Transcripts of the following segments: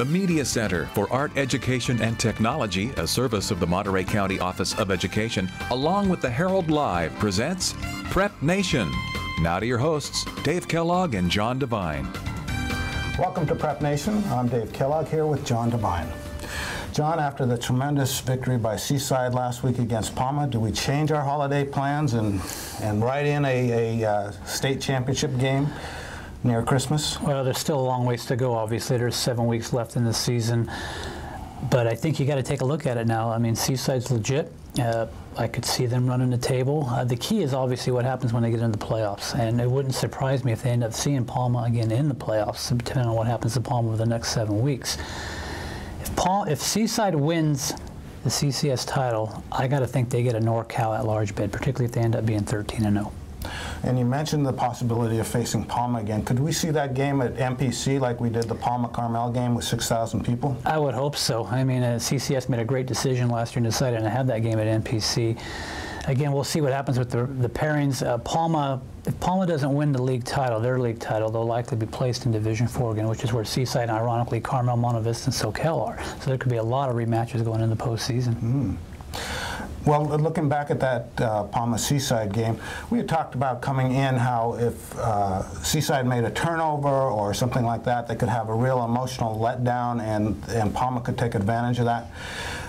The Media Center for Art Education and Technology, a service of the Monterey County Office of Education, along with the Herald Live, presents PrepNation. Now to your hosts, Dave Kellogg and John Devine. Welcome to PrepNation. I'm Dave Kellogg here with John Devine. John, after the tremendous victory by Seaside last week against Palma, do we change our holiday plans and write in a state championship game near Christmas? Well, there's still a long ways to go. Obviously, there's 7 weeks left in the season, but I think you got to take a look at it now. I mean, Seaside's legit. I could see them running the table. The key is obviously what happens when they get into the playoffs, and it wouldn't surprise me if they end up seeing Palma again in the playoffs, depending on what happens to Palma over the next 7 weeks. If Seaside wins the CCS title, I got to think they get a NorCal at-large bid, particularly if they end up being 13-0. And you mentioned the possibility of facing Palma again. Could we see that game at MPC like we did the Palma-Carmel game with 6,000 people? I would hope so. I mean, CCS made a great decision last year and decided to have that game at MPC. Again, we'll see what happens with the pairings. If Palma doesn't win the league title, their league title, they'll likely be placed in Division 4 again, which is where Seaside, and ironically, Carmel, Monte Vista, and Soquel are. So there could be a lot of rematches going into the postseason. Well, looking back at that Palma-Seaside game, we had talked about coming in how if Seaside made a turnover or something like that, they could have a real emotional letdown, and Palma could take advantage of that.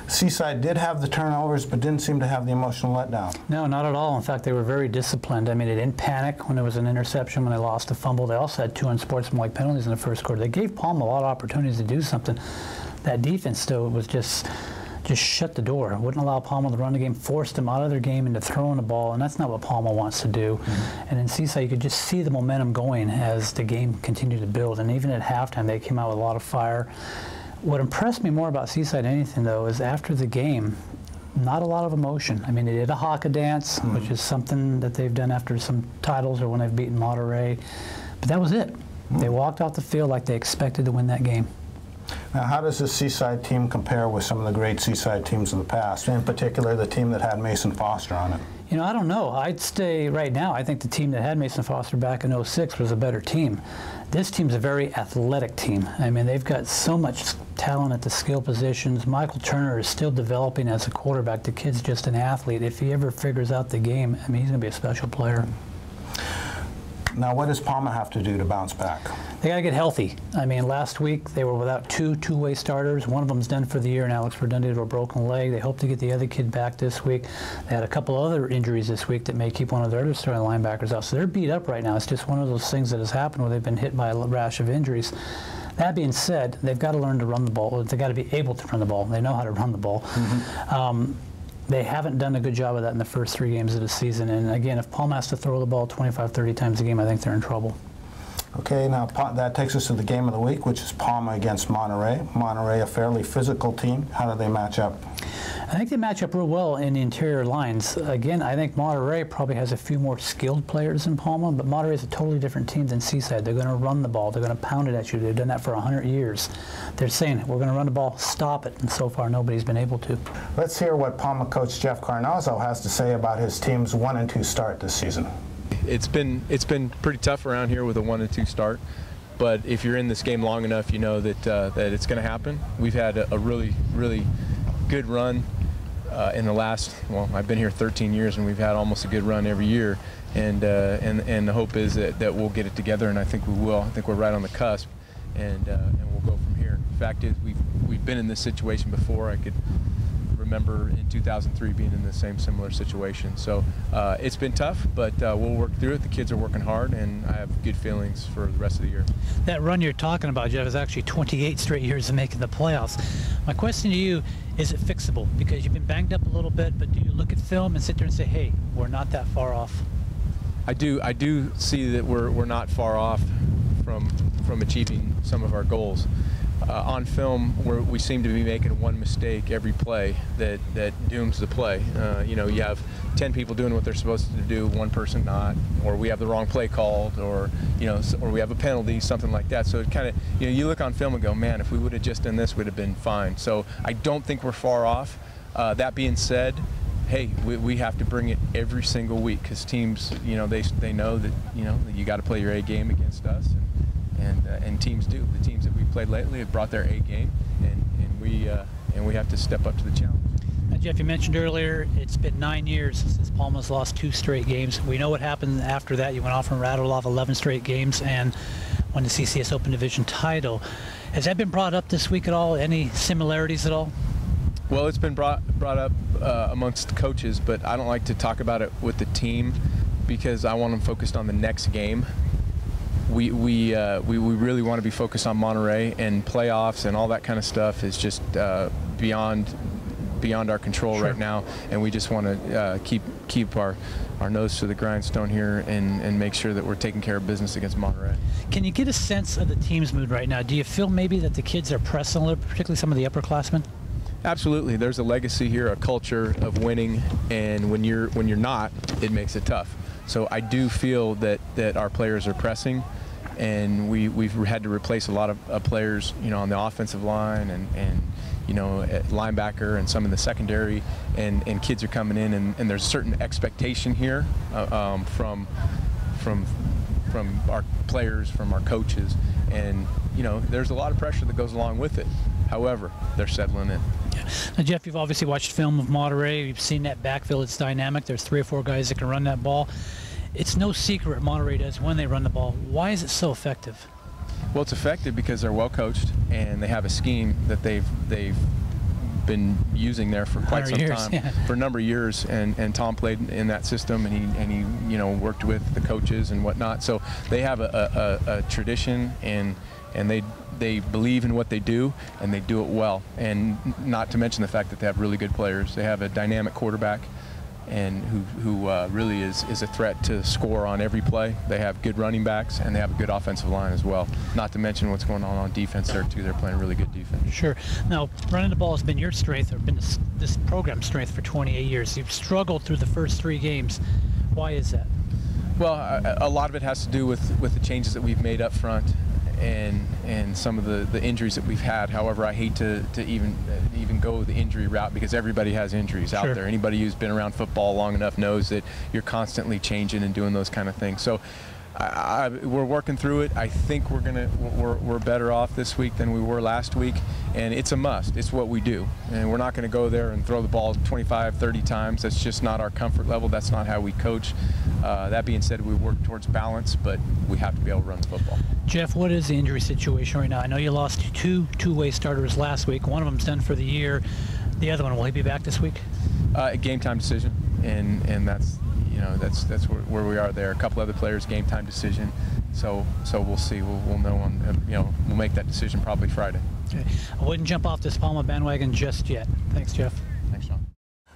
Seaside did have the turnovers, but didn't seem to have the emotional letdown. No, not at all. In fact, they were very disciplined. I mean, they didn't panic when there was an interception, when they lost a fumble. They also had 2 unsportsmanlike penalties in the first quarter. They gave Palma a lot of opportunities to do something. That defense, though, was just shut the door. Wouldn't allow Palma to run the game, forced them out of their game into throwing the ball, and that's not what Palma wants to do. And in Seaside, you could just see the momentum going as the game continued to build. And even at halftime, they came out with a lot of fire. What impressed me more about Seaside than anything, though, is after the game, not a lot of emotion. I mean, they did a haka dance, which is something that they've done after some titles or when they've beaten Monterey, but that was it. They walked off the field like they expected to win that game. Now, how does this Seaside team compare with some of the great Seaside teams of the past, in particular the team that had Mason Foster on it? You know, I don't know. I'd say right now, I think the team that had Mason Foster back in '06 was a better team. This team's a very athletic team. I mean, they've got so much talent at the skill positions. Michael Turner is still developing as a quarterback. The kid's just an athlete. If he ever figures out the game, I mean, he's going to be a special player. Now, what does Palma have to do to bounce back? They got to get healthy. I mean, last week they were without two-way starters. One of them's done for the year, and Alex Verdundy to a broken leg. They hope to get the other kid back this week. They had a couple other injuries this week that may keep one of their other starting linebackers out. So they're beat up right now. It's just one of those things that has happened where they've been hit by a rash of injuries. That being said, they've got to learn to run the ball. They've got to be able to run the ball. They know how to run the ball. They haven't done a good job of that in the first 3 games of the season. And again, if Palma has to throw the ball 25, 30 times a game, I think they're in trouble. Okay, now that takes us to the game of the week, which is Palma against Monterey. Monterey, a fairly physical team. How do they match up? I think they match up real well in the interior lines. Again, I think Monterey probably has a few more skilled players than Palma, but Monterey is a totally different team than Seaside. They're going to run the ball. They're going to pound it at you. They've done that for 100 years. They're saying, we're going to run the ball, stop it, and so far nobody's been able to. Let's hear what Palma coach Jeff Carnazzo has to say about his team's 1-2 start this season. It's been pretty tough around here with a 1-2 start, but if you're in this game long enough, you know that that it's going to happen. We've had a really good run in the last, well, I've been here 13 years, and we've had almost a good run every year, and the hope is that we'll get it together, and I think we will. I think we're right on the cusp, and we'll go from here. The fact is, we've been in this situation before. I could remember in 2003 being in the similar situation. So it's been tough, but we'll work through it. The kids are working hard, and I have good feelings for the rest of the year. That run you're talking about, Jeff, is actually 28 straight years of making the playoffs. My question to you, is it fixable? Because you've been banged up a little bit, but do you look at film and sit there and say, hey, we're not that far off? I do see that we're not far off from achieving some of our goals. On film, we seem to be making one mistake every play that dooms the play. You know, you have 10 people doing what they're supposed to do, one person not, or we have the wrong play called, or or we have a penalty, something like that. So it kind of, you look on film and go, man, if we would have just done this, we'd have been fine. So I don't think we're far off. That being said, hey, we have to bring it every single week because teams, they know that you got to play your A game against us. and teams do. The teams that we've played lately have brought their A game, and we have to step up to the challenge. Now, Jeff, you mentioned earlier it's been 9 years since Palma's lost 2 straight games. We know what happened after that. You went off and rattled off 11 straight games and won the CCS Open Division title. Has that been brought up this week at all? Any similarities at all? Well, it's been brought up amongst coaches, but I don't like to talk about it with the team because I want them focused on the next game. We really want to be focused on Monterey, and playoffs and all that kind of stuff is just beyond our control right now, and we just want to keep our nose to the grindstone here and make sure that we're taking care of business against Monterey. Can you get a sense of the team's mood right now? Do you feel maybe that the kids are pressing a little, particularly some of the upperclassmen? Absolutely. There's a legacy here, a culture of winning, and when you're not, it makes it tough. So I do feel that our players are pressing, and we've had to replace a lot of players, on the offensive line and at linebacker and some in the secondary, and kids are coming in, and there's a certain expectation here from our players, from our coaches, and there's a lot of pressure that goes along with it. However, they're settling in. Yeah. Now, Jeff, you've obviously watched film of Monterey. You've seen that backfield. It's dynamic. There's 3 or 4 guys that can run that ball. It's no secret what Monterey does when they run the ball. Why is it so effective? Well, it's effective because they're well coached and they have a scheme that they've been using there for quite some time, for a number of years. And Tom played in that system, and he worked with the coaches and whatnot. So they have a tradition, and they believe in what they do, and they do it well. And not to mention the fact that they have really good players. They have a dynamic quarterback, and who really is a threat to score on every play. They have good running backs, and they have a good offensive line as well. Not to mention what's going on defense there too. They're playing really good defense. Sure. Now, running the ball has been your strength, or been this program's strength for 28 years. You've struggled through the first 3 games. Why is that? Well, a lot of it has to do with the changes that we've made up front, and some of the injuries that we've had. However, I hate to even go the injury route, because everybody has injuries out there. Anybody who's been around football long enough knows that you're constantly changing and doing those kind of things. So we're working through it. I think we're better off this week than we were last week, and it's a must. It's what we do, and we're not going to go there and throw the ball 25, 30 times. That's just not our comfort level. That's not how we coach. That being said, we work towards balance, but we have to be able to run the football. Jeff, what is the injury situation right now? I know you lost 2 two-way starters last week. One of them's done for the year. The other one, will he be back this week? Game time decision, and that's that's where we are there. A couple other players, game time decision. So we'll see. We'll know on we'll make that decision probably Friday. Okay. I wouldn't jump off this Palma bandwagon just yet. Thanks, Jeff. Thanks, John.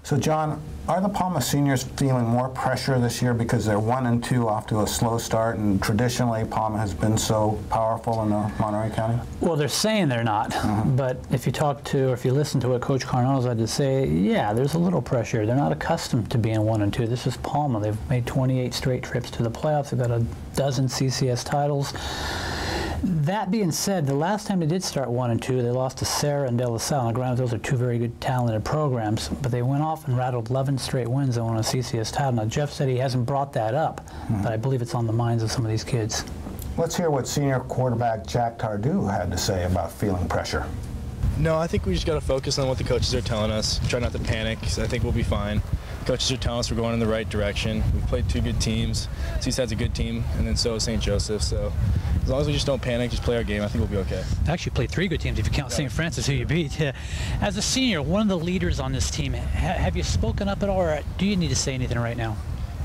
So, John, are the Palma seniors feeling more pressure this year because they're 1 and 2 off to a slow start, and traditionally Palma has been so powerful in Monterey County? Well, they're saying they're not, but if you talk to, or if you listen to what Coach Carnell's had to say, yeah, there's a little pressure. They're not accustomed to being 1 and 2. This is Palma. They've made 28 straight trips to the playoffs. They've got a dozen CCS titles. That being said, the last time they did start 1 and 2, they lost to Serra and De La Salle. Now, granted, those are 2 very good, talented programs, but they went off and rattled 11 straight wins and won a CCS title. Now, Jeff said he hasn't brought that up, but I believe it's on the minds of some of these kids. Let's hear what senior quarterback Jack Tardieu had to say about feeling pressure. No, I think we just got to focus on what the coaches are telling us. Try not to panic. So I think we'll be fine. Coaches are telling us we're going in the right direction. We've played 2 good teams. Seaside's a good team, and then so is St. Joseph. So as long as we just don't panic, just play our game, I think we'll be okay. Actually played 3 good teams if you count St. Francis, who you beat. As a senior, one of the leaders on this team, have you spoken up at all, or do you need to say anything right now?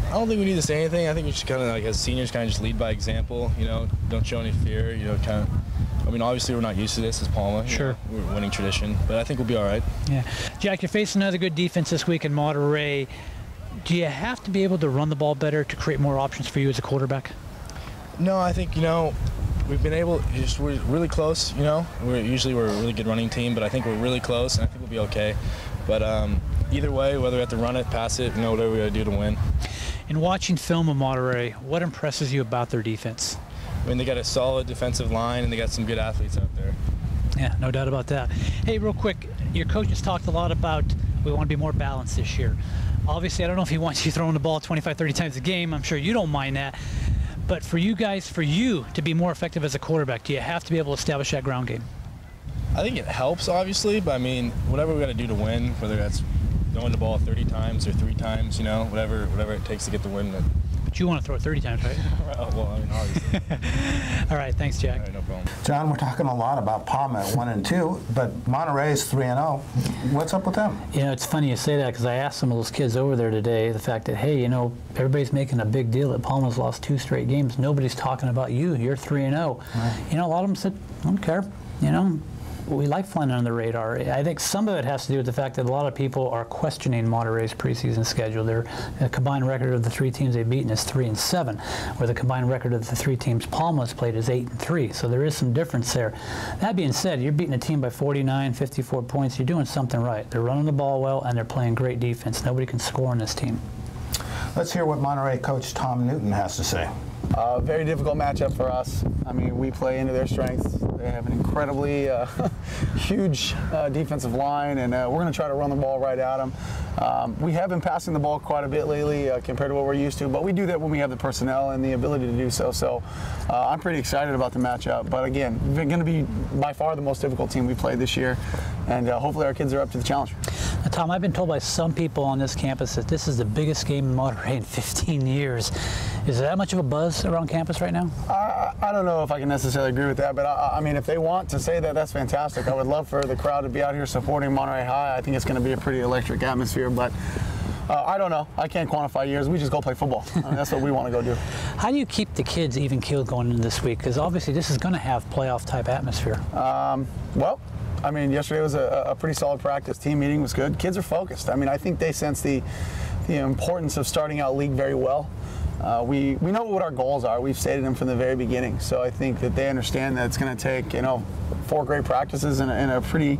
I don't think we need to say anything. I think we just kind of, like, as seniors, kind of just lead by example. Don't show any fear. Kind of. I mean, obviously we're not used to this as Palma. Sure. We're winning tradition, but I think we'll be all right. Yeah. Jack, you're facing another good defense this week in Monterey. Do you have to be able to run the ball better to create more options for you as a quarterback? No, I think, we've been able, we're really close, We're a really good running team, but I think we're really close, and I think we'll be okay. But either way, whether we have to run it, pass it, whatever we got to do to win. In watching film of Monterey, what impresses you about their defense? I mean, they got a solid defensive line, and they got some good athletes out there. Yeah, no doubt about that. Hey, real quick, your coach has talked a lot about we want to be more balanced this year. Obviously, I don't know if he wants you throwing the ball 25, 30 times a game. I'm sure you don't mind that. But for you guys, for you to be more effective as a quarterback, do you have to be able to establish that ground game? I think it helps, obviously, but I mean, whatever we got to do to win, whether that's throwing the ball 30 times or 3 times, you know, whatever it takes to get the win. But you want to throw it 30 times, right? Well, I mean, obviously. All right, thanks, Jack. All right, no problem. John, we're talking a lot about Palma at 1-2, but Monterey's 3-0. What's up with them? You know, it's funny you say that because I asked some of those kids over there today the fact that, hey, you know, everybody's making a big deal that Palma's lost 2 straight games. Nobody's talking about you. You're 3-0. Right. You know, a lot of them said, I don't care. You know, we like flying under the radar. I think some of it has to do with the fact that a lot of people are questioning Monterey's preseason schedule. Their combined record of the 3 teams they've beaten is 3-7, where the combined record of the 3 teams Palma's played is 8-3. So there is some difference there. That being said, you're beating a team by 49, 54 points. You're doing something right. They're running the ball well, and they're playing great defense. Nobody can score on this team. Let's hear what Monterey coach Tom Newton has to say. Very difficult matchup for us. I mean, we play into their strengths. They have an incredibly huge defensive line, and we're going to try to run the ball right at them. We have been passing the ball quite a bit lately compared to what we're used to, but we do that when we have the personnel and the ability to do so. So I'm pretty excited about the matchup. But again, we're going to be by far the most difficult team we played this year, and hopefully our kids are up to the challenge. Now, Tom, I've been told by some people on this campus that this is the biggest game in Monterey in 15 years. Is there that much of a buzz around campus right now? I don't know if I can necessarily agree with that, but I mean, if they want to say that, that's fantastic. I would love for the crowd to be out here supporting Monterey High. I think it's going to be a pretty electric atmosphere, but I don't know. I can't quantify years. We just go play football. I mean, that's what we want to go do. How do you keep the kids even-keeled going into this week? Because obviously this is going to have playoff-type atmosphere. Well, I mean, yesterday was a pretty solid practice. Team meeting was good. Kids are focused. I mean, I think they sense the importance of starting out league very well. We know what our goals are. We've stated them from the very beginning. So I think that they understand that it's going to take 4 great practices and a pretty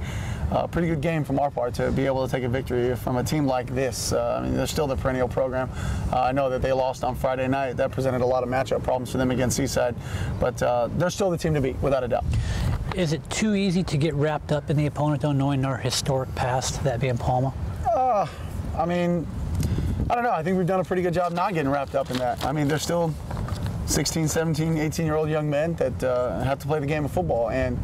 good game from our part to be able to take a victory from a team like this. I mean, they're still the perennial program. I know that they lost on Friday night. That presented a lot of matchup problems for them against Seaside, but they're still the team to beat, without a doubt. Is it too easy to get wrapped up in the opponent, though, knowing our historic past, that being Palma? I mean, I don't know. I think we've done a pretty good job not getting wrapped up in that. I mean, they're still 16, 17, 18-year-old young men that have to play the game of football, and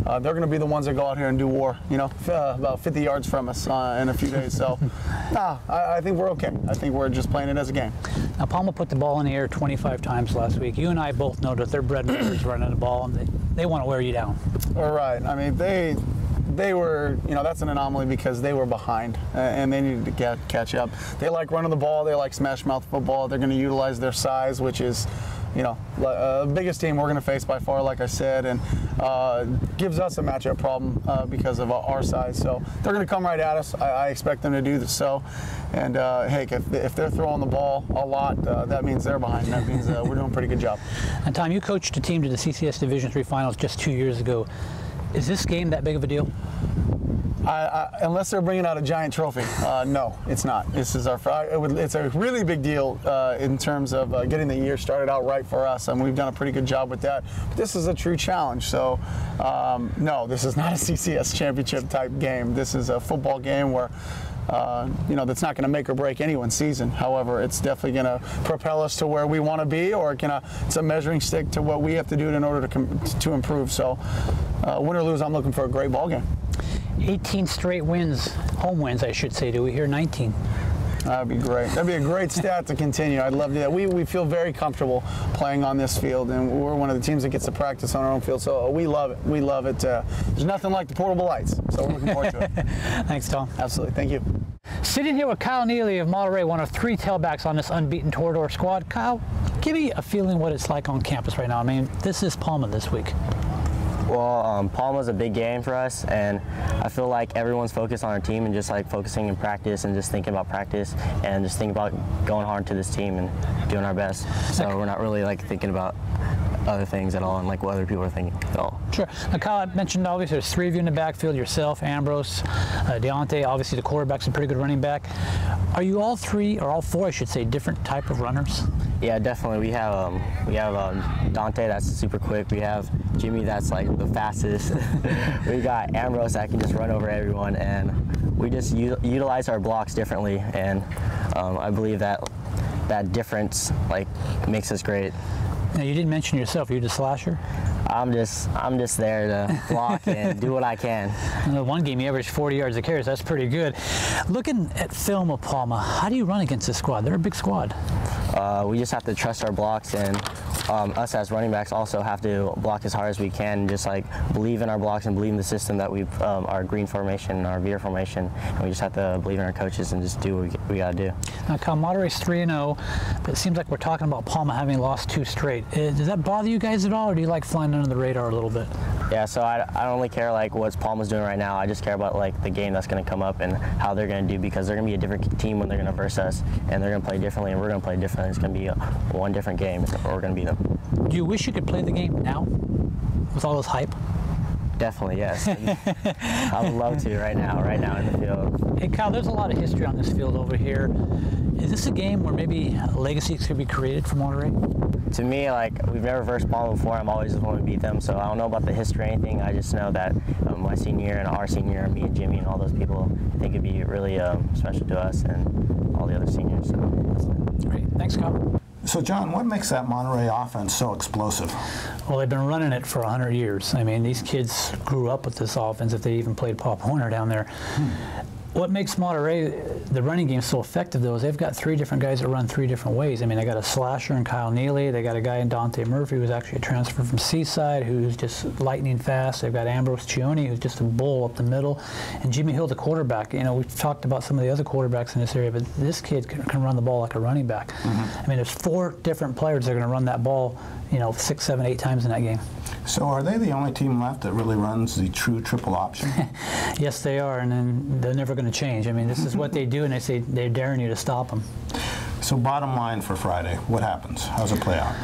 they're going to be the ones that go out here and do war, about 50 yards from us in a few days. So, I think we're okay. I think we're just playing it as a game. Now, Palma put the ball in the air 25 times last week. You and I both know that their bread and butter is running the ball, and they want to wear you down. All right. I mean, they were, that's an anomaly because they were behind and they needed to catch up. They like running the ball. They like smash mouth football. They're going to utilize their size, which is, the biggest team we're going to face by far, like I said, and gives us a matchup problem because of our size. So they're going to come right at us. I expect them to do this. So, and hey, if they're throwing the ball a lot, that means they're behind. That means we're doing a pretty good job. And Tom, you coached a team to the CCS Division III Finals just 2 years ago. Is this game that big of a deal? Unless they're bringing out a giant trophy, no, it's not. This is it's a really big deal in terms of getting the year started out right for us, and we've done a pretty good job with that. But this is a true challenge, so no, this is not a CCS championship type game. This is a football game where that's not going to make or break anyone's season. However, it's definitely going to propel us to where we want to be, or it's a measuring stick to what we have to do in order to improve. So, win or lose, I'm looking for a great ball game. 18 straight wins, home wins, I should say. Do we hear 19? That'd be great. That'd be a great stat to continue. I'd love to do that. We feel very comfortable playing on this field, and we're one of the teams that gets to practice on our own field, so we love it. We love it. There's nothing like the portable lights, so we're looking forward to it. Thanks, Tom. Absolutely. Thank you. Sitting here with Kyle Neely of Monterey, one of 3 tailbacks on this unbeaten Tardieu squad. Kyle, give me a feeling what it's like on campus right now. I mean, this is Palma this week. Well, Palma's a big game for us, and I feel like everyone's focused on our team and just like focusing in practice and just thinking about practice and just thinking about going hard to this team and doing our best. So we're not really like thinking about other things at all and like what other people are thinking at all. Sure. Now, Kyle, I mentioned obviously there's 3 of you in the backfield, yourself, Ambrose, Deontay, obviously the quarterback's a pretty good running back. Are you all 3, or all 4, I should say, different type of runners? Yeah, definitely. We have Dante, that's super quick. We have Jimmy, that's like the fastest. We got Ambrose that can just run over everyone, and we just utilize our blocks differently, and I believe that difference like makes us great. Now, you didn't mention yourself. Are you the slasher? I'm just there to block and do what I can. One game, you averaged 40 yards a carry, so that's pretty good. Looking at film of Palma, how do you run against this squad? They're a big squad. We just have to trust our blocks, and us as running backs also have to block as hard as we can, and just like believe in our blocks and believe in the system that we've, our green formation, our veer formation, and we just have to believe in our coaches and just do what we got to do. Now, Kyle, Monterey's 3-0, but it seems like we're talking about Palma having lost 2 straight. Does that bother you guys at all, or do you like flying under the radar a little bit? Yeah, so I don't really care like what Palma's doing right now. I just care about like the game that's going to come up and how they're going to do, because they're going to be a different team when they're going to verse us, and they're going to play differently, and we're going to play differently. It's going to be one different game, or we're going to beat them. Do you wish you could play the game now with all this hype? Definitely, yes. I would love to right now in the field. Hey, Kyle, there's a lot of history on this field over here. Is this a game where maybe legacies could be created for Monterey? To me, like, we've never versed Palma before. I'm always just want to beat them, so I don't know about the history or anything. I just know that my senior year and our senior year, me and Jimmy and all those people, I think it'd be really special to us and all the other seniors. So that's Great. Thanks, Kyle. So, John, what makes that Monterey offense so explosive? Well, they've been running it for 100 years. I mean, these kids grew up with this offense if they even played Pop Warner down there. What makes Monterey, the running game, so effective, though, is they've got 3 different guys that run 3 different ways. I mean, they got a slasher in Kyle Neely. They got a guy in Dante Murphy who's actually a transfer from Seaside who's just lightning fast. They've got Ambrose Cioni who's just a bull up the middle. And Jimmy Hill, the quarterback. You know, we've talked about some of the other quarterbacks in this area, but this kid can run the ball like a running back. I mean, there's 4 different players that are going to run that ball, you know, 6, 7, 8 times in that game. So are they the only team left that really runs the true triple option? Yes, they are, and then they're never going to change. I mean, this is what they do, and they say they're daring you to stop them. So bottom line for Friday, what happens? How's it play out?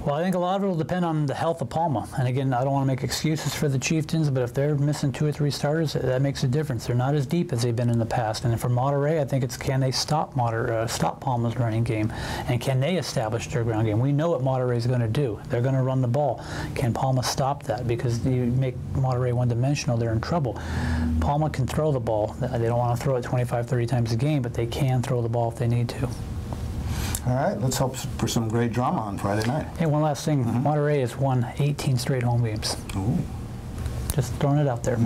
Well, I think a lot of it will depend on the health of Palma. And again, I don't want to make excuses for the Chieftains, but if they're missing 2 or 3 starters, that makes a difference. They're not as deep as they've been in the past. And for Monterey, I think it's can they stop Palma's running game, and can they establish their ground game? We know what Monterey is going to do. They're going to run the ball. Can Palma stop that? Because you make Monterey one-dimensional, they're in trouble. Palma can throw the ball. They don't want to throw it 25, 30 times a game, but they can throw the ball if they need to. All right, let's hope for some great drama on Friday night. Hey, one last thing. Monterey has won 18 straight home games. Ooh. Just throwing it out there.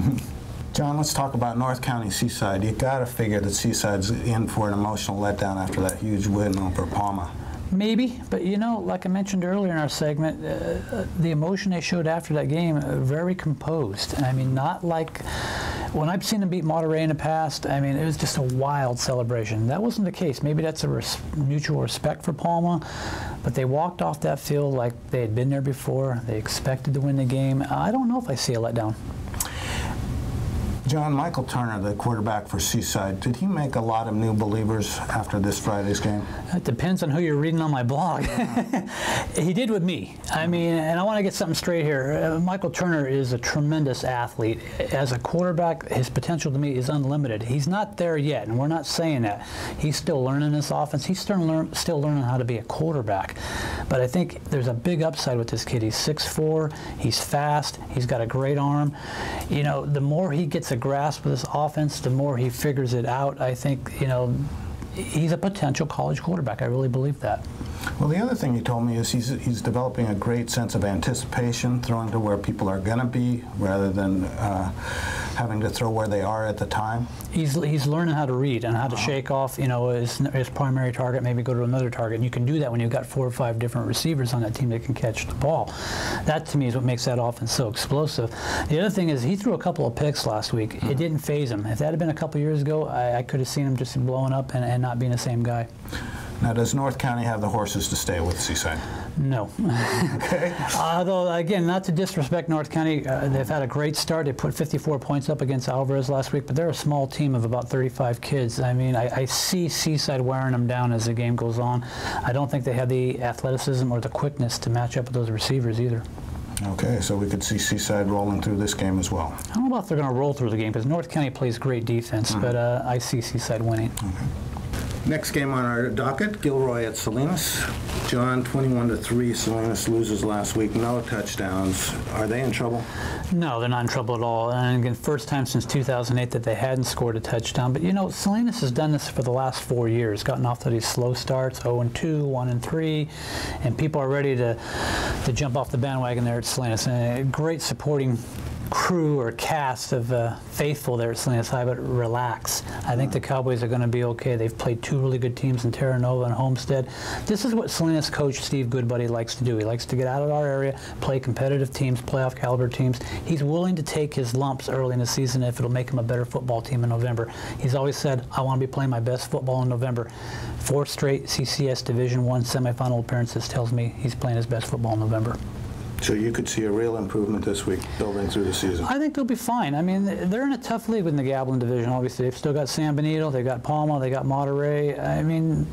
John, let's talk about North County Seaside. You got to figure that Seaside's in for an emotional letdown after that huge win over Palma. Maybe, but you know, like I mentioned earlier in our segment, the emotion they showed after that game, very composed. I mean, not like when I've seen them beat Monterey in the past. I mean, it was just a wild celebration. That wasn't the case. Maybe that's a mutual respect for Palma, but they walked off that field like they had been there before. They expected to win the game. I don't know if I see a letdown. John, Michael Turner, the quarterback for Seaside, did he make a lot of new believers after this Friday's game? It depends on who you're reading on my blog. He did with me. I mean, and I want to get something straight here. Michael Turner is a tremendous athlete. As a quarterback, his potential to me is unlimited. He's not there yet, and we're not saying that. He's still learning this offense. He's still learning how to be a quarterback. But I think there's a big upside with this kid. He's 6'4", he's fast, he's got a great arm. You know, the more he gets a grasp of this offense, the more he figures it out. I think, you know, he's a potential college quarterback. I really believe that. Well, the other thing you told me is he's developing a great sense of anticipation, throwing to where people are going to be rather than having to throw where they are at the time. He's learning how to read and how to shake off, you know, his primary target, maybe go to another target. And you can do that when you've got 4 or 5 different receivers on that team that can catch the ball. That, to me, is what makes that offense so explosive. The other thing is he threw a couple of picks last week. It didn't faze him. If that had been a couple years ago, I could have seen him just blowing up and not being the same guy. Now, does North County have the horses to stay with Seaside? No. Okay. Although, again, not to disrespect North County, they've had a great start. They put 54 points up against Alvarez last week, but they're a small team of about 35 kids. I mean, I see Seaside wearing them down as the game goes on. I don't think they have the athleticism or the quickness to match up with those receivers either. Okay, so we could see Seaside rolling through this game as well. I don't know if they're going to roll through the game because North County plays great defense, but I see Seaside winning. Okay. Next game on our docket, Gilroy at Salinas. John, 21-3, Salinas loses last week, no touchdowns. Are they in trouble? No, they're not in trouble at all. And again, first time since 2008 that they hadn't scored a touchdown. But you know, Salinas has done this for the last 4 years, gotten off to these slow starts, 0-2, 1-3, and people are ready to jump off the bandwagon there at Salinas. And a great supporting crew or cast of faithful there at Salinas High, but relax. I think the Cowboys are going to be okay. They've played two really good teams in Terra Nova and Homestead. This is what Salinas coach Steve Goodbuddy likes to do. He likes to get out of our area, play competitive teams, playoff caliber teams. He's willing to take his lumps early in the season if it'll make him a better football team in November. He's always said, I want to be playing my best football in November. 4 straight CCS Division I semifinal appearances tells me he's playing his best football in November. So you could see a real improvement this week building through the season? I think they'll be fine. I mean, they're in a tough league in the Gavilan division, obviously. They've still got San Benito, they've got Palma, they got Monterey. I mean,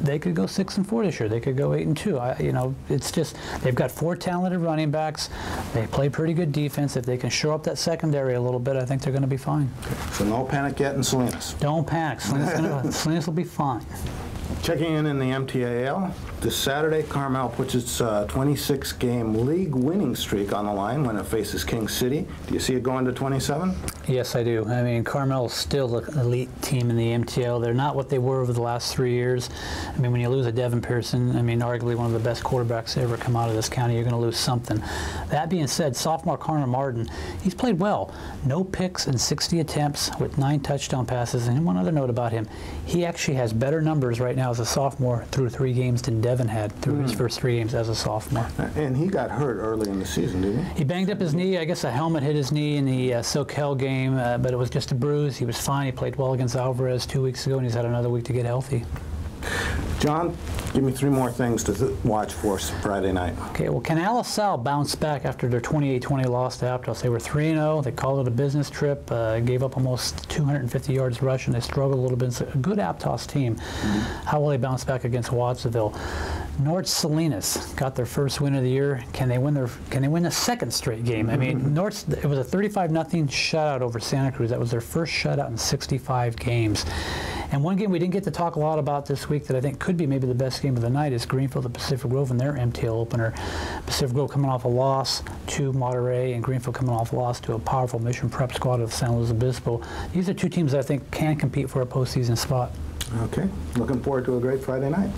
they could go 6-4 this year. They could go 8-2. You know, it's just, they've got 4 talented running backs. They play pretty good defense. If they can shore up that secondary a little bit, I think they're going to be fine. Okay. So no panic yet in Salinas? Don't panic. Salinas will be fine. Checking in the MTAL, this Saturday, Carmel puts its 26-game league winning streak on the line when it faces King City. Do you see it going to 27? Yes, I do. I mean, Carmel's still an elite team in the MTL. They're not what they were over the last 3 years. I mean, when you lose a Devin Pearson, I mean, arguably one of the best quarterbacks to ever come out of this county, you're going to lose something. That being said, sophomore Connor Martin, he's played well. No picks in 60 attempts with 9 touchdown passes. And one other note about him, he actually has better numbers right now as a sophomore through 3 games than Devin had through his first 3 games as a sophomore. And he got hurt early in the season, didn't he? He banged up his knee. I guess a helmet hit his knee in the Soquel game, but it was just a bruise. He was fine. He played well against Alvarez 2 weeks ago, and he's had another week to get healthy. John, give me 3 more things to watch for Friday night. Okay, well, Canal LaSalle bounced back after their 28-20 loss to Aptos. They were 3-0. They called it a business trip, gave up almost 250 yards rushing. They struggled a little bit. It's a good Aptos team. How will they bounce back against Wattsville? North Salinas got their first win of the year. Can they win the second straight game? I mean, it was a 35-0 shutout over Santa Cruz. That was their first shutout in 65 games. And one game we didn't get to talk a lot about this week that I think could be maybe the best game of the night is Greenfield at Pacific Grove in their MTL opener. Pacific Grove coming off a loss to Monterey, and Greenfield coming off a loss to a powerful Mission Prep squad of San Luis Obispo. These are 2 teams that I think can compete for a postseason spot. Okay, looking forward to a great Friday night.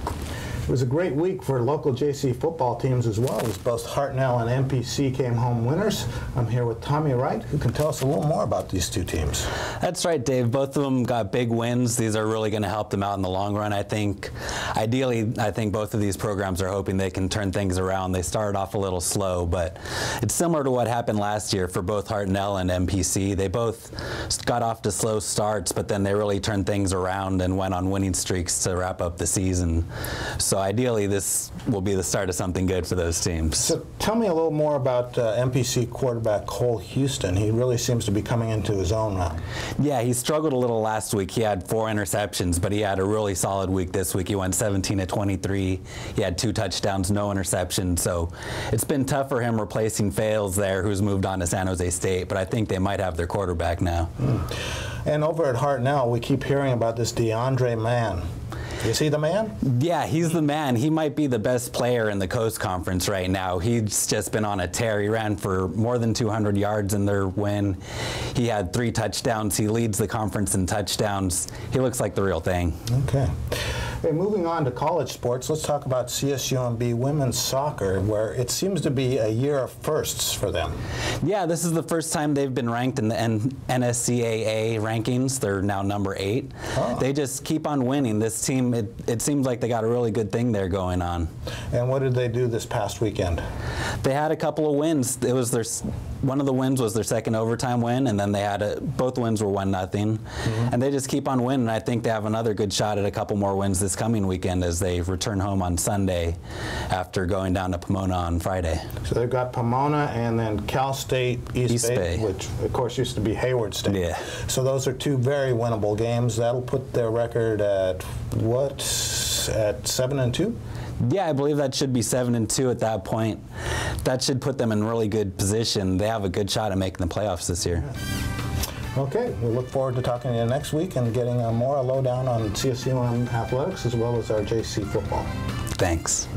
It was a great week for local JC football teams as well, as both Hartnell and MPC came home winners. I'm here with Tommy Wright, who can tell us a little more about these 2 teams. That's right, Dave. Both of them got big wins. These are really going to help them out in the long run, I think. Ideally, I think both of these programs are hoping they can turn things around. They started off a little slow, but it's similar to what happened last year for both Hartnell and MPC. They both got off to slow starts, but then they really turned things around and went on winning streaks to wrap up the season. So ideally, this will be the start of something good for those teams. So tell me a little more about MPC quarterback Cole Houston. He really seems to be coming into his own now. Yeah, he struggled a little last week. He had 4 interceptions, but he had a really solid week this week. He went 17-23. He had 2 touchdowns, no interceptions. So it's been tough for him replacing Fales there, who's moved on to San Jose State, but I think they might have their quarterback now. And over at Hartnell, we keep hearing about this DeAndre Mann. Is he the man? Yeah, he's the man. He might be the best player in the Coast Conference right now. He's just been on a tear. He ran for more than 200 yards in their win. He had 3 touchdowns. He leads the conference in touchdowns. He looks like the real thing. Okay. Hey, moving on to college sports, let's talk about CSUMB women's soccer, where it seems to be a year of firsts for them. Yeah, this is the first time they've been ranked in the NSCAA rankings. They're now number 8. Oh. They just keep on winning. This team, it seems like they got a really good thing there going on. And what did they do this past weekend? They had a couple of wins. It was one of the wins was their second overtime win, and then they had both wins were 1-0. And they just keep on winning. I think they have another good shot at a couple more wins this coming weekend as they return home on Sunday after going down to Pomona on Friday. So they've got Pomona and then Cal State, East Bay, which of course used to be Hayward State. Yeah. So those are 2 very winnable games. That'll put their record at what? At 7-2? Yeah, I believe that should be 7-2 at that point. That should put them in really good position. They have a good shot at making the playoffs this year. Okay, we look forward to talking to you next week and getting more lowdown on CSUM athletics as well as our JC football. Thanks.